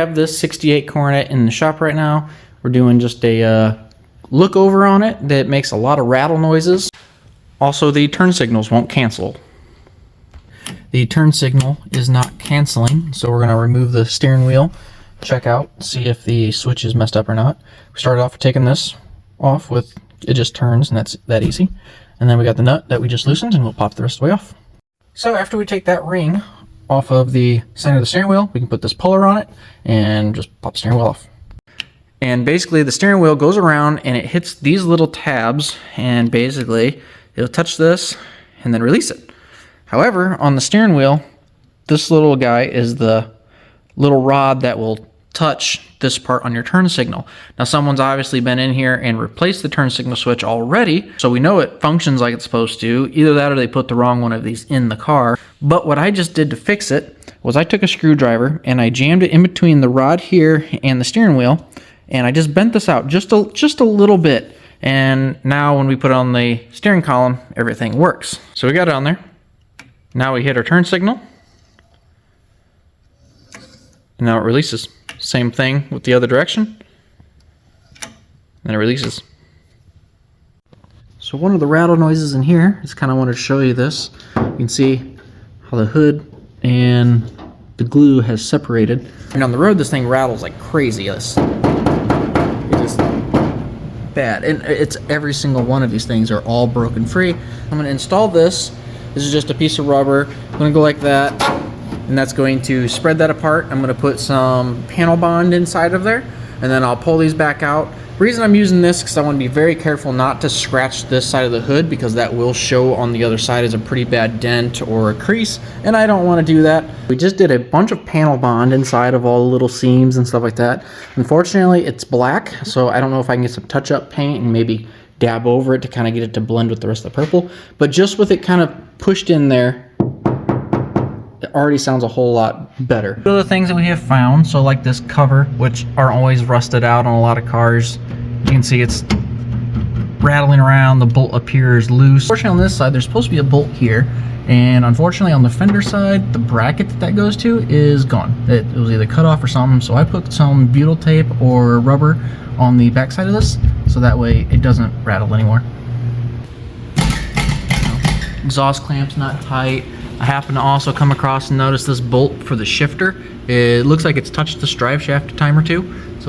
I have this 68 coronet in the shop right now. We're doing just a look over on it that makes a lot of rattle noises. Also, the turn signals won't cancel. The turn signal is not canceling, so we're going to remove the steering wheel, check out, see if the switch is messed up or not. We started off with taking this off with, it just turns, and that's that easy. And then we got the nut that we just loosened, and we'll pop the rest of the way off. So after we take that ring off of the center of the steering wheel, we can put this puller on it and just pop the steering wheel off. And basically the steering wheel goes around and it hits these little tabs, and basically it'll touch this and then release it. However, on the steering wheel, this little guy is the little rod that will touch this part on your turn signal. Now someone's obviously been in here and replaced the turn signal switch already, so we know it functions like it's supposed to. Either that or they put the wrong one of these in the car. But what I just did to fix it was I took a screwdriver and I jammed it in between the rod here and the steering wheel, and I just bent this out just a little bit. And now when we put it on the steering column, everything works. So we got it on there. Now we hit our turn signal. And now it releases. Same thing with the other direction. And it releases. So one of the rattle noises in here, just kind of wanted to show you this. You can see how the hood and the glue has separated. And on the road, this thing rattles like crazy. It just bad. And it's every single one of these things are all broken free. I'm going to install this. This is just a piece of rubber. I'm going to go like that, and that's going to spread that apart. I'm going to put some panel bond inside of there, and then I'll pull these back out. The reason I'm using this is because I want to be very careful not to scratch this side of the hood, because that will show on the other side as a pretty bad dent or a crease, and I don't want to do that. We just did a bunch of panel bond inside of all the little seams and stuff like that. Unfortunately, it's black, so I don't know if I can get some touch-up paint and maybe dab over it to kind of get it to blend with the rest of the purple. But just with it kind of pushed in there, it already sounds a whole lot better. So the things that we have found, so like this cover, which are always rusted out on a lot of cars. You can see it's rattling around, the bolt appears loose. Unfortunately on this side, there's supposed to be a bolt here, and unfortunately on the fender side, the bracket that goes to is gone. It was either cut off or something, so I put some butyl tape or rubber on the back side of this, so that way it doesn't rattle anymore. Exhaust clamp's not tight. I happen to also come across and notice this bolt for the shifter. It looks like it's touched this drive shaft a time or two. So